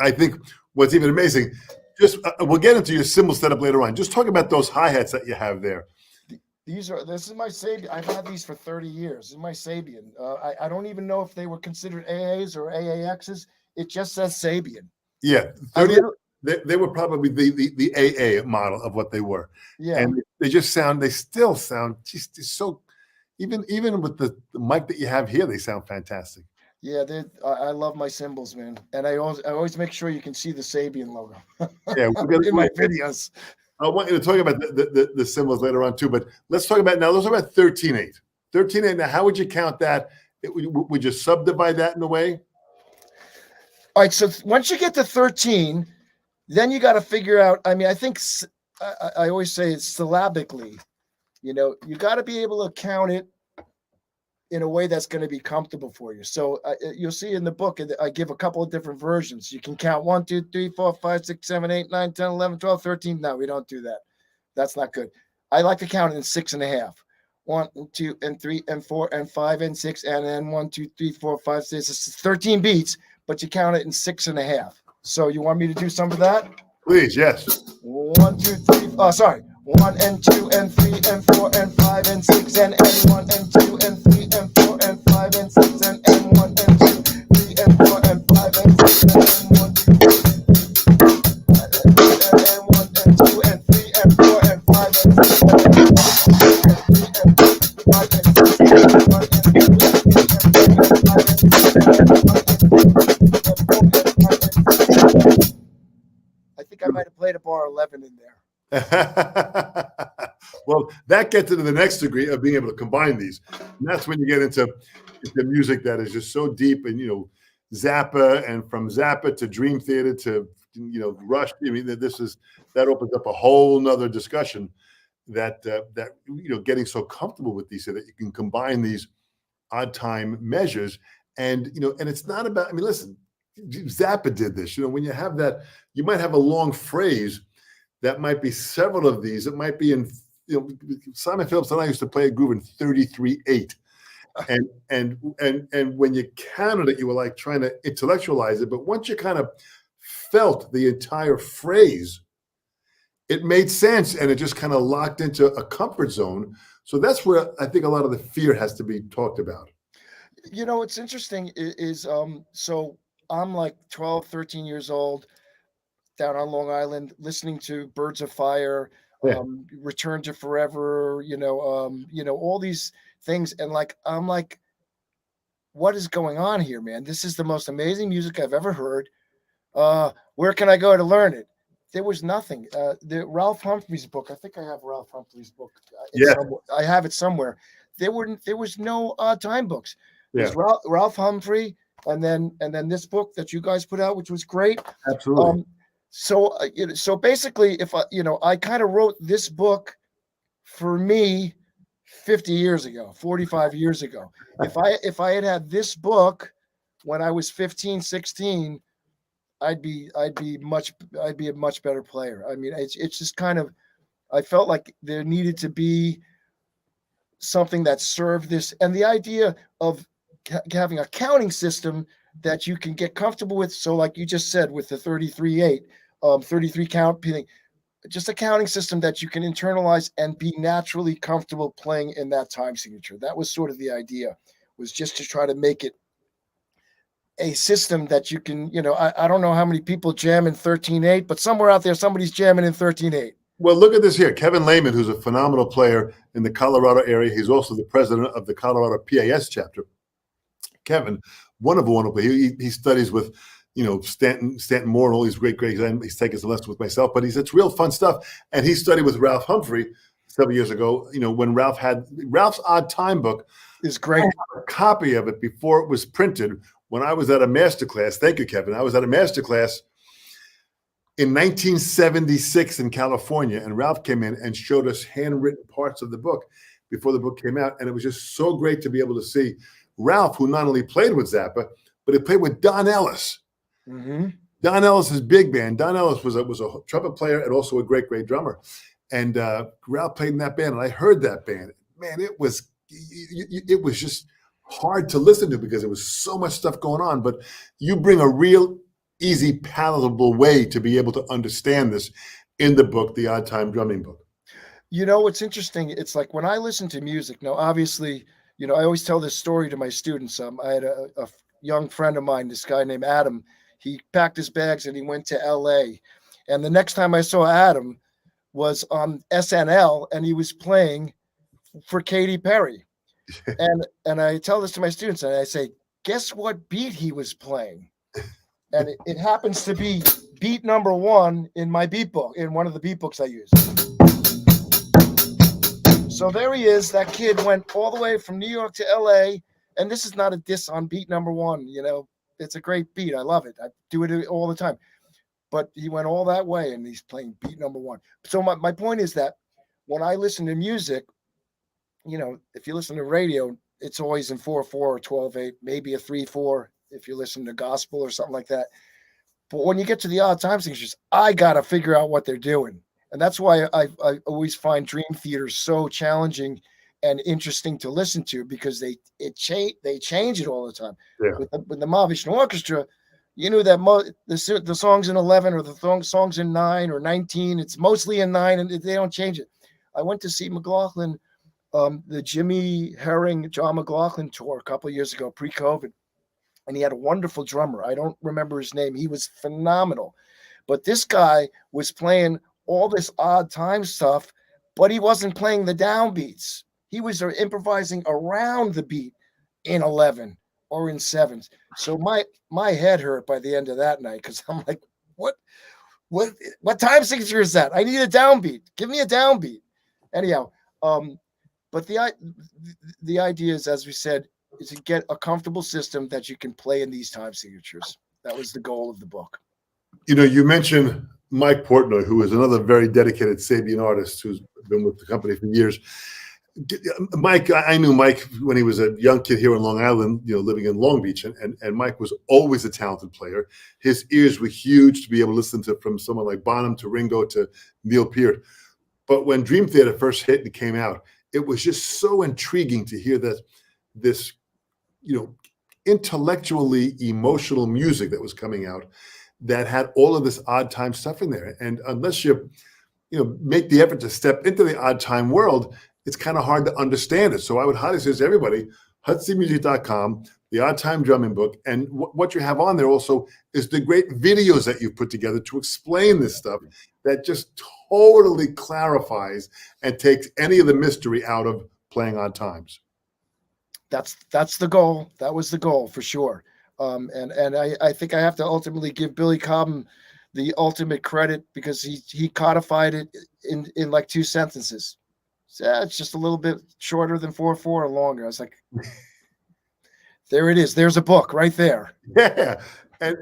I think what's even amazing, just we'll get into your cymbal setup later on. Just talk about those hi-hats that you have there. This is my Sabian. I've had these for 30 years. This is my Sabian. I don't even know if they were considered AAs or AAXs. It just says Sabian. Yeah. They were probably the AA model of what they were. Yeah. And they still sound just so, even with the mic that you have here, they sound fantastic. Yeah, I love my cymbals, man. And I always make sure you can see the Sabian logo. Yeah, in my videos. I want you to talk about the cymbals later on too, but let's talk about 13/8. 13/8. Now, how would you count that? Would you subdivide that in a way? All right. So once you get to 13, then you got to figure out. I mean, I think I always say it's syllabically. You got to be able to count it in a way that's going to be comfortable for you. So you'll see in the book, I give a couple of different versions. You can count 1, 2, 3, 4, 5, 6, 7, 8, 9, 10, 11, 12, 13. No, we don't do that. That's not good. I like to count it in 6.5. 1, 2, and 3, and 4, and 5, and 6, and then 1, 2, 3, 4, 5, 6. It's 13 beats, but you count it in 6.5. So you want me to do some of that? Please, yes. 1, 2, 3. Oh, sorry. 1 and 2 and 3 and 4 and 5 and 6 and 1 and 2 and 3 and 4 and 5 and 6 and 1 and 2, 3 and 4 and 5 and 6 and 1, 2, 3 and 1 and 2 and 3 and 4 and 5 and 6 and 1 and 2 and 3 and 5 and 6 and 1 and 2 and 3 and 5 and 6 and I think I might have played a bar 11 in there. Well, that gets into the next degree of being able to combine these. And that's when you get into music that is just so deep, and Zappa, and from Zappa to Dream Theater to Rush. I mean, that opens up a whole nother discussion that getting so comfortable with these so that you can combine these odd time measures. And and it's not about, I mean, listen, Zappa did this. When you have that, you might have a long phrase that might be several of these. It might be in, Simon Phillips and I used to play a groove in 33/8. And when you counted it, you were like trying to intellectualize it. But once you kind of felt the entire phrase, it made sense, and it just kind of locked into a comfort zone. So that's where I think a lot of the fear has to be talked about. What's interesting is so I'm like 12, 13 years old down on Long Island, listening to Birds of Fire, Yeah. Return to Forever, all these things. And like, I'm like, what is going on here, man? This is the most amazing music I've ever heard. Where can I go to learn it? There was nothing. The Ralph Humphrey's book. I think I have Ralph Humphrey's book. Yeah. I have it somewhere. There was no time books. There's Yeah. Ralph Humphrey, and then this book that you guys put out, which was great. Absolutely. So basically, if I kind of wrote this book for me 50 years ago, 45 years ago. If I had this book when I was 15, 16, I'd be a much better player. I mean, it's just kind of, I felt like there needed to be something that served this, and the idea of having a counting system that you can get comfortable with. So like you just said, with the 33/8, 33 count, just a counting system that you can internalize and be naturally comfortable playing in that time signature. That was sort of the idea, was just to try to make it a system that you can, I don't know how many people jam in 13/8, but somewhere out there, somebody's jamming in 13/8. Well, look at this here. Kevin Lehman, who's a phenomenal player in the Colorado area. He's also the president of the Colorado PAS chapter. Kevin, wonderful. He studies with, Stanton Moore and all these great. He's taking some lessons with myself, but it's real fun stuff. And he studied with Ralph Humphrey several years ago, when Ralph's Odd Time book is great. I have a copy of it before it was printed when I was at a master class. Thank you, Kevin. I was at a master class in 1976 in California, and Ralph came in and showed us handwritten parts of the book before the book came out. And it was just so great to be able to see Ralph, who not only played with Zappa, but he played with Don Ellis. Mm-hmm. Don Ellis's big band. Don Ellis was a trumpet player and also a great, great drummer. And Ralph played in that band, and I heard that band. Man, it was just hard to listen to because there was so much stuff going on. But you bring a real easy, palatable way to be able to understand this in the book, the Odd Time Drumming book. What's interesting, it's like when I listen to music, now obviously, I always tell this story to my students. I had a young friend of mine, this guy named Adam. He packed his bags and he went to LA. And the next time I saw Adam was on SNL, and he was playing for Katy Perry. And I tell this to my students, and I say, guess what beat he was playing? And it happens to be beat number 1 in my beat book, in one of the beat books I use. So there he is. That kid went all the way from New York to LA, and this is not a diss on beat number 1. It's a great beat. I love it. I do it all the time. But he went all that way, and he's playing beat number 1. So my point is that when I listen to music, if you listen to radio, it's always in 4/4 or 12/8, maybe a 3/4 if you listen to gospel or something like that. But when you get to the odd time signatures, I got to figure out what they're doing. And that's why I always find Dream Theater so challenging and interesting to listen to, because they change it all the time. Yeah. With the Mahavishnu Orchestra, you knew that the songs in 11 or the songs in 9 or 19, it's mostly in 9, and they don't change it. I went to see McLaughlin, the Jimmy Herring, John McLaughlin tour a couple of years ago, pre-COVID. And he had a wonderful drummer. I don't remember his name. He was phenomenal. But this guy was playing all this odd time stuff, but he wasn't playing the downbeats. He was improvising around the beat in 11 or in 7s. So my head hurt by the end of that night, because I'm like, what time signature is that? I need a downbeat. Give me a downbeat. Anyhow, but the idea is, as we said, is to get a comfortable system that you can play in these time signatures. That was the goal of the book. You mentioned Mike Portnoy, who is another very dedicated Sabian artist who's been with the company for years. Mike, I knew Mike when he was a young kid here in Long Island, living in Long Beach, and Mike was always a talented player. His ears were huge to be able to listen to from someone like Bonham to Ringo to Neil Peart. But when Dream Theater first hit and came out, it was just so intriguing to hear this, intellectually emotional music that was coming out that had all of this odd time stuff in there. And unless you make the effort to step into the odd time world, it's kind of hard to understand it. So I would highly suggest everybody, hudsonmusic.com, the Odd Time Drumming Book. And what you have on there also is the great videos that you put together to explain this stuff that just totally clarifies and takes any of the mystery out of playing odd times. That's the goal. That was the goal for sure. And I think I have to ultimately give Billy Cobham the ultimate credit because he codified it in like 2 sentences. So it's just a little bit shorter than 4/4 or longer. I was like, there it is. There's a book right there. Yeah. And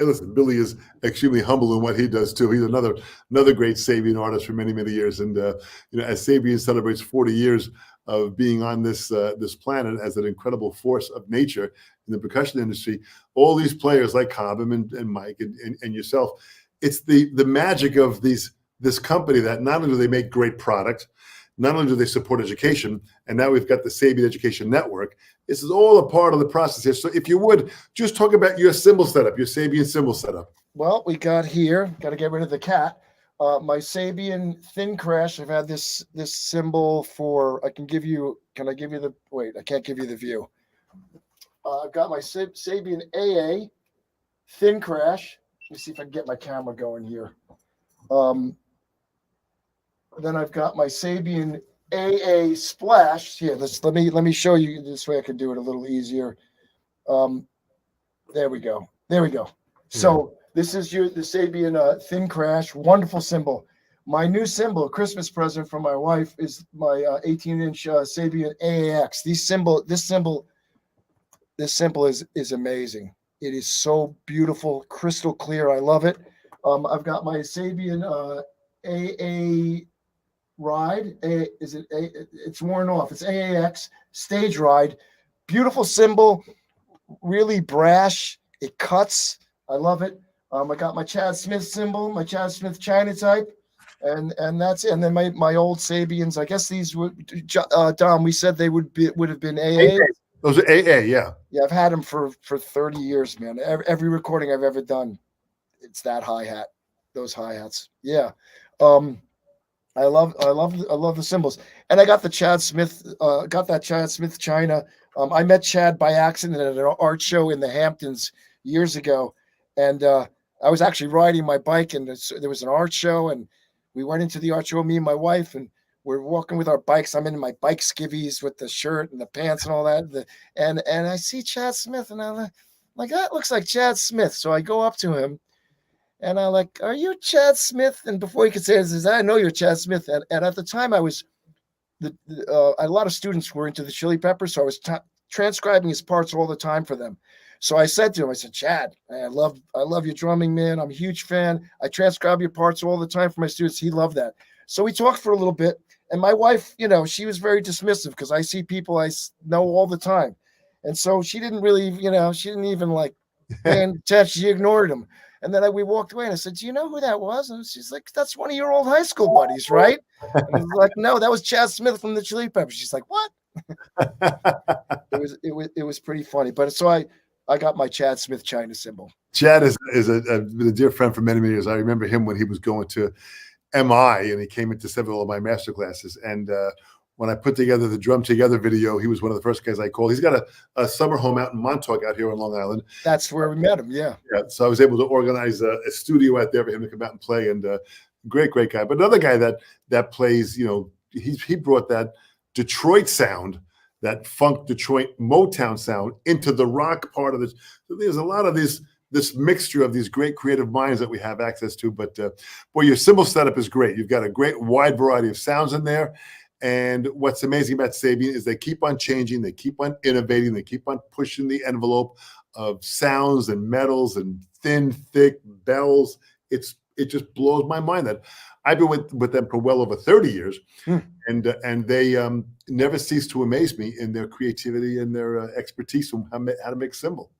listen, Billy is extremely humble in what he does too. He's another great Sabian artist for many, many years. And as Sabian celebrates 40 years of being on this planet as an incredible force of nature in the percussion industry, all these players like Cobham and Mike and yourself, it's the magic of this company that not only do they make great product, not only do they support education, and now we've got the Sabian Education Network. This is all a part of the process here. So if you would, just talk about your cymbal setup, your Sabian cymbal setup. Well, we got here, got to get rid of the cat. My Sabian Thin Crash, I've had this cymbal for, can I give you the, wait, I can't give you the view. I've got my Sabian AA Thin Crash. Let me see if I can get my camera going here. Then I've got my Sabian AA Splash. Here, let me show you this way. I can do it a little easier. There we go. So this is the Sabian Thin Crash. Wonderful cymbal. My new cymbal, Christmas present from my wife, is my 18-inch Sabian AAX. This cymbal is amazing. It is so beautiful, crystal clear. I love it. I've got my Sabian AA Ride. It's worn off. It's AAX Stage Ride. Beautiful cymbal, really brash. It cuts. I love it. I got my Chad Smith cymbal, my Chad Smith China type, and that's it. And then my old Sabians. I guess these would, Dom, we said they would have been AA. Those are AA, yeah. Yeah, I've had them for 30 years, man. Every recording I've ever done, it's that hi-hat, those hi-hats. Yeah. I love the cymbals. And I got the Chad Smith, Chad Smith China. I met Chad by accident at an art show in the Hamptons years ago. And I was actually riding my bike, and there was an art show, and we went into the art show, me and my wife, and we're walking with our bikes. I'm in my bike skivvies with the shirt and the pants and all that. And I see Chad Smith, and I'm like, that looks like Chad Smith. So I go up to him, and I'm like, are you Chad Smith? And before he could say it, he says, I know you're Chad Smith. And at the time, I was, a lot of students were into the Chili Peppers, so I was transcribing his parts all the time for them. So I said to him, I said, Chad, I love your drumming, man. I'm a huge fan. I transcribe your parts all the time for my students. He loved that. So we talked for a little bit. And my wife, she was very dismissive because I see people I know all the time. And so she didn't really, she didn't even like pay attention. She ignored him. And then we walked away, and I said, do you know who that was? And she's like, that's one of your old high school buddies, right? And I was like, no, that was Chad Smith from the Chili Peppers. She's like, what? It was pretty funny. But so I got my Chad Smith China cymbal. Chad is been a dear friend for many, many years. I remember him when he was going to MI, and he came into several of my master classes. And when I put together the Drum Together video, he was one of the first guys I called. He's got a summer home out in Montauk out here on Long Island. That's where we met him, yeah. Yeah, so I was able to organize a studio out there for him to come out and play. And great guy. But another guy that plays, he brought that Detroit sound, that funk Detroit Motown sound into the rock part of this. So there's a lot of this mixture of these great creative minds that we have access to. But boy, your cymbal setup is great. You've got a great wide variety of sounds in there. And what's amazing about Sabian is they keep on changing, they keep on innovating, they keep on pushing the envelope of sounds and metals and thin, thick bells. It's just blows my mind that I've been with them for well over 30 years, and they never cease to amaze me in their creativity and their expertise on how to make cymbal.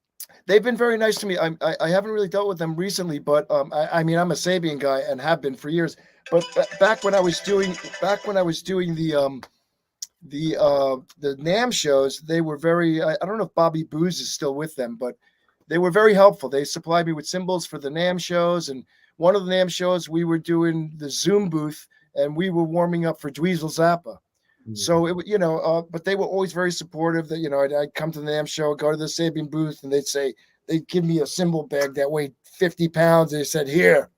They've been very nice to me. I haven't really dealt with them recently, but I mean, I'm a Sabian guy and have been for years. But back when I was doing the NAM shows, they were very. I don't know if Bobby Booz is still with them, but they were very helpful. They supplied me with cymbals for the NAM shows, and one of the NAM shows we were doing the Zoom booth, and we were warming up for Dweezil Zappa. So it, but they were always very supportive. That I'd come to the NAM show, go to the Sabian booth, and they'd give me a cymbal bag that weighed 50 pounds. They said, "Here,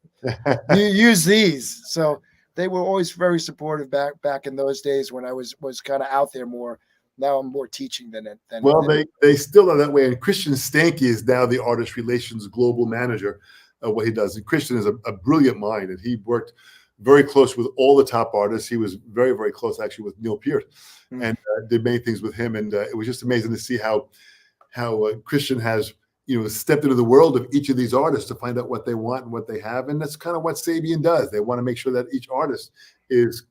you use these." So they were always very supportive back in those days when I was kind of out there more. Now I'm more teaching than well, they still are that way. And Christian Stanke is now the artist relations global manager. What he does, and Christian is a brilliant mind, and he worked very close with all the top artists. He was very, very close actually with Neil Peart, and did many things with him. And it was just amazing to see how Christian has stepped into the world of each of these artists to find out what they want and what they have. And that's kind of what Sabian does. They want to make sure that each artist is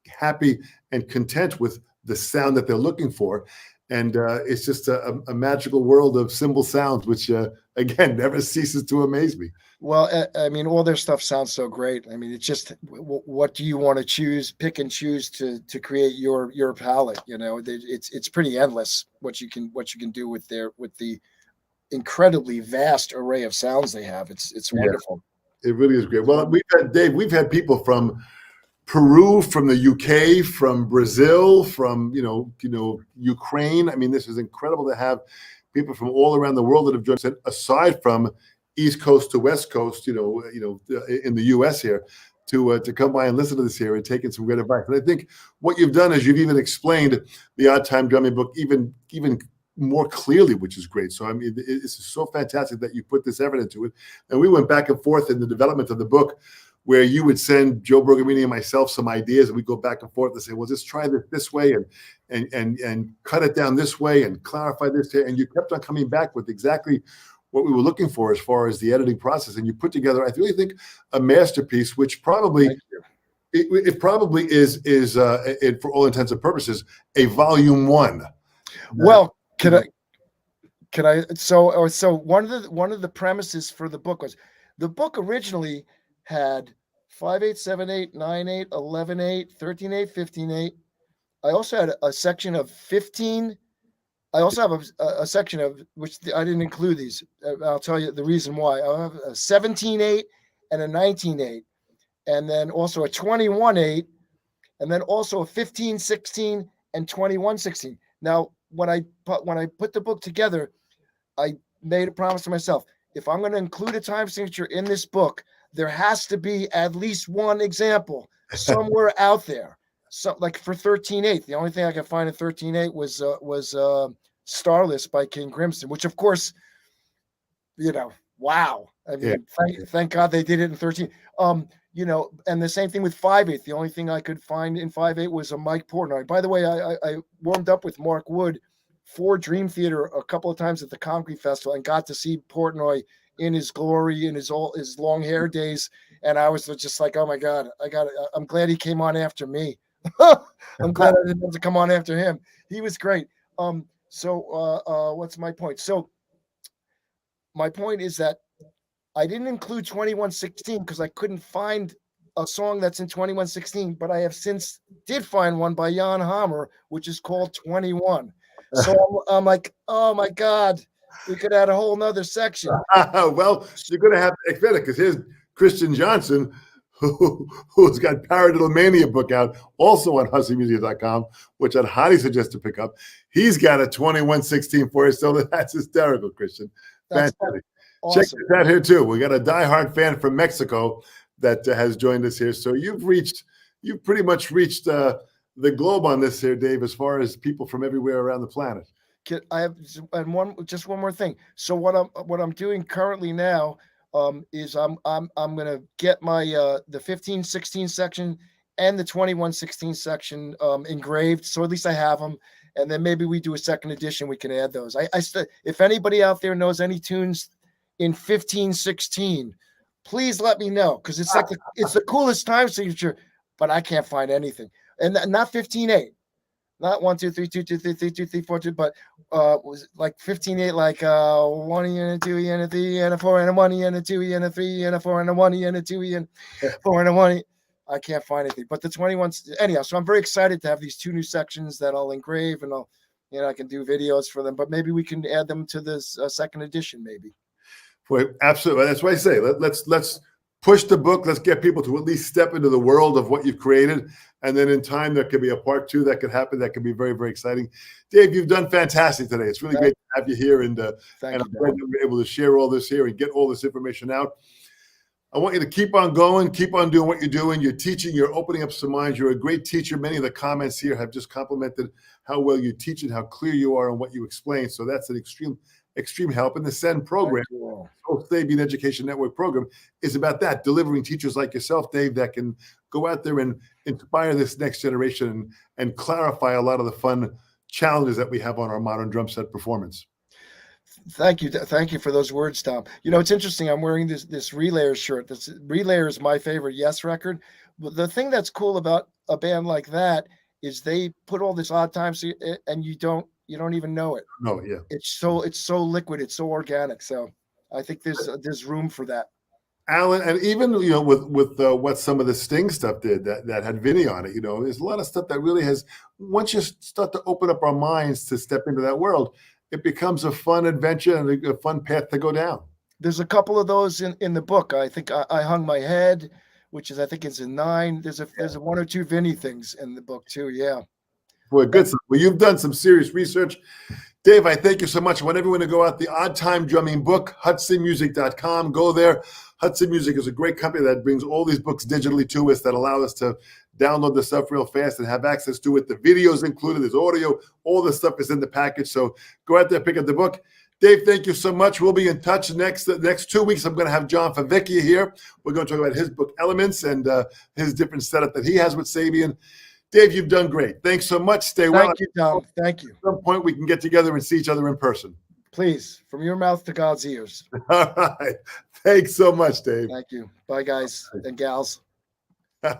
happy and content with the sound that they're looking for. And it's just a magical world of cymbal sounds, which again never ceases to amaze me. Well, I mean, all their stuff sounds so great. I mean, it's just what do you want to pick and choose to create your palette? It's pretty endless what you can do with the incredibly vast array of sounds they have. It's wonderful. It really is great. Well, we've had people from Peru, from the UK, from Brazil, from Ukraine. I mean, this is incredible to have people from all around the world that have joined us, aside from East Coast to West Coast, in the US here, to come by and listen to this here and take in some great advice. And I think what you've done is you've even explained the Odd Time Drumming book even more clearly, which is great. So I mean, it's so fantastic that you put this effort into it. And we went back and forth in the development of the book, where you would send Joe Bergamini and myself some ideas, and we go back and forth and say, well, just try this way and cut it down this way and clarify this here. And you kept on coming back with exactly what we were looking for as far as the editing process. And you put together, I really think, a masterpiece, which probably it probably is for all intents and purposes, a volume 1. Well, can I? So one of the premises for the book was, the book originally had 5/8, 7/8, 9/8, 11/8, 13/8, 15/8. I also had a section of 15. I also have a section of, which I didn't include these. I'll tell you the reason why. I have a 17/8 and a 19/8, and then also a 21/8, and then also a 15/16 and 21/16. Now, when I put the book together, I made a promise to myself: if I'm going to include a time signature in this book, there has to be at least one example somewhere out there. So, like for 13/8, the only thing I could find in 13/8 was Starless by King Crimson, which of course, wow. I mean, thank God they did it in 13. And the same thing with 5/8. The only thing I could find in 5/8 was a Mike Portnoy. By the way, I warmed up with Mark Wood for Dream Theater a couple of times at the Concrete Festival and got to see Portnoy in his glory, in his long hair days. And I was just like, oh my God, I'm glad he came on after me. I'm glad I didn't have to come on after him. He was great. So what's my point? So my point is that I didn't include 21/16 because I couldn't find a song that's in 21/16, but I have since did find one by Jan Hammer, which is called 21. So I'm like, oh my God, we could add a whole nother section. Well, you're going to have to expect it, because here's Christian Johnson, who's got Paradiddle Mania book out, also on HusseyMusic.com, which I'd highly suggest to pick up. He's got a 21/16 for you, so that's hysterical, Christian. Fantastic. Awesome. Check that here too. We got a diehard fan from Mexico that has joined us here. So you've pretty much reached the globe on this here, Dave, as far as people from everywhere around the planet. I have one more thing. So what I'm doing currently now is I'm going to get my the 15/16 section and the 21/16 section engraved, so at least I have them, and then maybe we do a second edition. We can add those. If anybody out there knows any tunes in 15/16, please let me know, because it's like it's the coolest time signature, but I can't find anything. And not 15/8, not 1 2 3 2 2 3 3 2 3 4 2, but was like 15/8, like 1 E and a 2 E and a 3 and a 4 and a 1 E and a 2 E and a 3 and a 4 and a 1 E and a 2 E and 4 and a 1 E. I can't find anything. But the 21s, anyhow. So I'm very excited to have these 2 new sections that I'll engrave, and I can do videos for them. But maybe we can add them to this second edition, maybe. Boy, absolutely. That's why I say let's push the book. Let's get people to at least step into the world of what you've created, and then in time there could be a part 2 that could happen. That could be very, very exciting. Dave, you've done fantastic today. It's really great to have you here, and I'm glad that we're able to share all this here and get all this information out. I want you to keep on going, keep on doing what you're doing. You're teaching, you're opening up some minds. You're a great teacher. Many of the comments here have just complimented how well you teach and how clear you are on what you explain. So that's an extreme help. And the SEN program, Sabian Education Network program, is about that, delivering teachers like yourself, Dave, that can go out there and inspire this next generation and clarify a lot of the fun challenges that we have on our modern drum set performance. Thank you for those words, Tom. It's interesting. I'm wearing this Relayer shirt. This Relayer is my favorite Yes record. But the thing that's cool about a band like that is they put all this odd times, and you don't even know it. No, yeah. It's so liquid. It's so organic. So I think there's room for that. Alan, and even with what some of the Sting stuff did that had Vinny on it, there's a lot of stuff that really has. Once you start to open up our minds to step into that world, it becomes a fun adventure and a fun path to go down. There's a couple of those in the book. I think I Hung My Head, which is, I think it's in 9. There's a 1 or 2 Vinny things in the book too. Yeah. Boy, good stuff. Well, you've done some serious research. Dave, I thank you so much. I want everyone to go out the Odd Time Drumming book, hudsonmusic.com. Go there. Hudson Music is a great company that brings all these books digitally to us, that allow us to download the stuff real fast and have access to it. The videos included, there's audio, all the stuff is in the package. So go out there, pick up the book. Dave, thank you so much. We'll be in touch the next 2 weeks. I'm going to have John Favicchia here. We're going to talk about his book, Elements, and his different setup that he has with Sabian. Dave, you've done great. Thanks so much. Stay well. Thank you, Tom. Thank you. At some point, we can get together and see each other in person. Please, from your mouth to God's ears. All right. Thanks so much, Dave. Thank you. Bye, guys and gals.